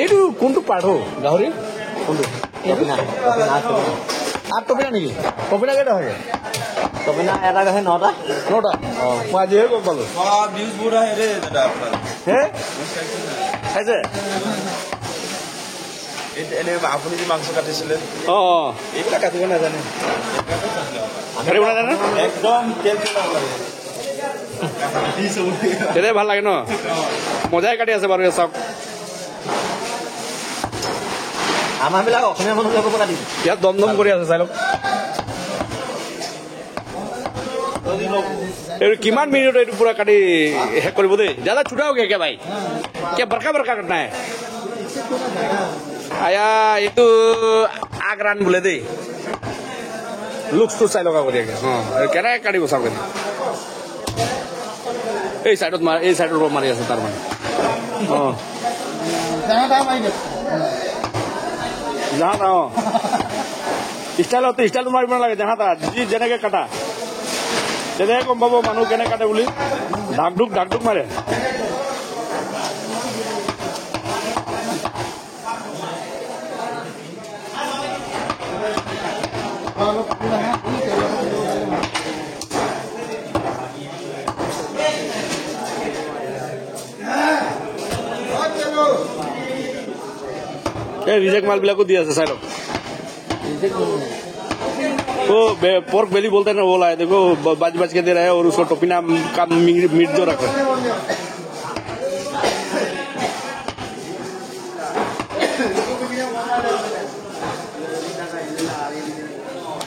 এইটো কোনটো পাৰ্ট হ গাহৰি কোনটো আঠ টপিনা নেকি টপিনা কেইটা হয় টপিনা এটা গাহৰি 9টা মই আজিহে গম পালো হে খাইছে এনে আপুনি যে মাংস কাটিছিলে এইবিলাক কাটিব নাজানে একদম তেতিয়াই ভাল লাগে ন মজাই কাটি আছে বাৰু চাওক আমাৰ বিলাক অসমীয়া মানুহবিলাকৰ পৰা কাটিম ইয়াত দম দম কৰি আছে চাই লওক এইটো কিমান মিনিট এইটো পুৰা কাটি শেষ কৰিব দেই জ্যাদা ছুটা हो गया क्या भाई क्या बड़का बड़का काटना है आया এইটো আগ্ৰান বোলে দেই লুকসটো চাই লগা কৰি আছে কেনেকৈ কাটিব চাওক এই সাইডত এই সাইডৰ পৰা মাৰি আছে তাৰ মানে যাহা তা ষ্টাইলত মাৰিব নালাগে যাহা তা যি যেনেকে কাটা তেতিয়াহে গম পাব মানুহ কেনে কাটে বুলি ঢাক ঢুক মাৰে रिजेक्ट माल बिला को दिया से साइड वो पोर्क बेली बोलते हैं ना वो लाए देखो बाज के दे रहा है और उसको टोपिना का मीट जो रखा है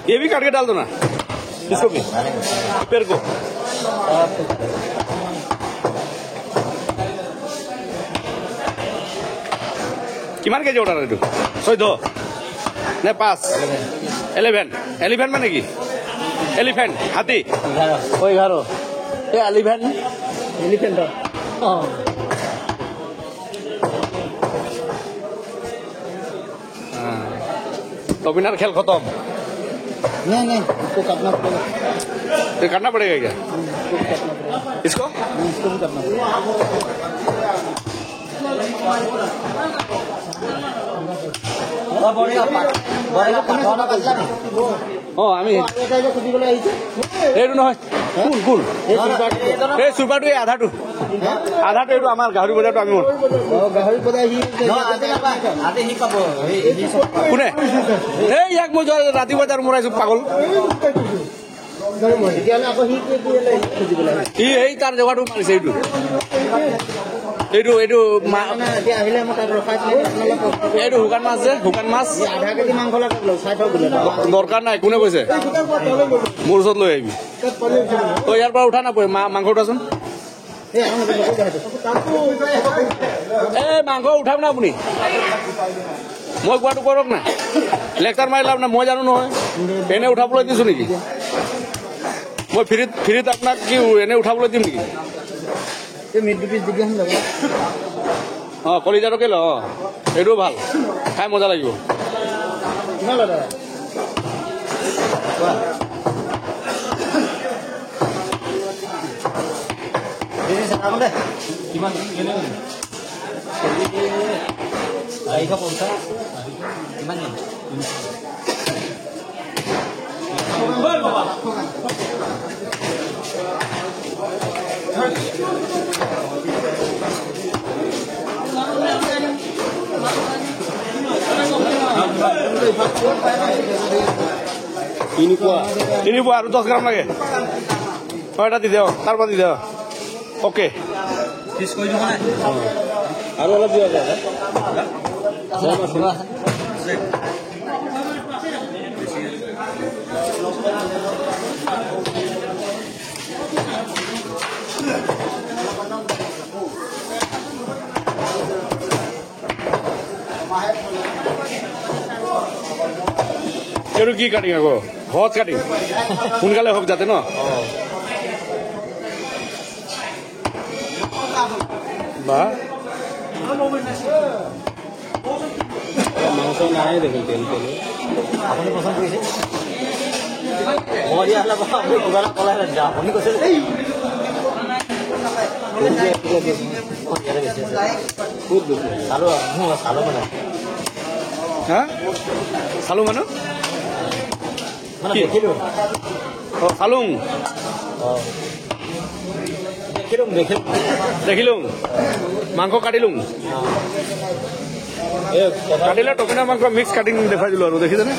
ये भी काट के डाल दो ना इसको भी पेड़ को কিমান কেজি অৰ্ডাৰ এইটো 14 নে 5 11 মানে কি এলিফেন্ট হাতী 11 এই এলিফেন্ট टोपिनार खेल खत्म नहीं इसको काटना पड़ेगा तो करना पड़ेगा क्या इसको भी करना पड़ेगा আমি এইটো নহয় কোন এই চুপাৰটো এই আধাটো এইটো আমাৰ গাহৰি বজাৰটো আমি গাহৰি বজাৰ কোনে এই ইয়াক মই ৰাতি বজাৰ মৰাইছো পাগল এই তাৰ জেগাটো মাৰিছে এইটো এইটো শুকান মাছ যে শুকান মাছ আধা কেজি মাংস দৰকাৰ নাই কোনে কৈছে মোৰ ওচৰত লৈ আহিবি তই ইয়াৰ পৰা উঠা নাপায় মাংস উঠাচোন এই মাংস উঠাম না আপুনি মই কোৱাটো কৰক না লেকচাৰ মাৰি লাভ নাই মই জানো নহয় এনে উঠাবলৈ দিছো নেকি মই ফ্ৰীত আপোনাক কি এনে উঠাবলৈ দিম নেকি কলিজাৰকে ল এইটো ভাল খাই মজা লাগিব তিনি পোৱা আৰু 10 গ্ৰাম লাগে এটা দি দিয়ক তাৰ পৰা দি দিয়ক অ'কে আৰু অলপ দিয়া যায় এইটো কি কাটিং আকৌ সহজ কাটিং সোনকালে হওক যাতে ন বা মাংস নাই দেখোন তেল আপুনি পচন্দ কৰিছে মই দিয়া হলে কিবা এটা কলাই আপুনি কৈছে বহুত বেছি চালো চালো মানে হা চালো মানুহ মানে কি? দেখিলো অ চালুং দেখিলো দেখিলো মাংস কাটিলো কাটিলে টপিনা মাংস মিক্স কাটিং দেখাই দিলো আৰু দেখিছেনে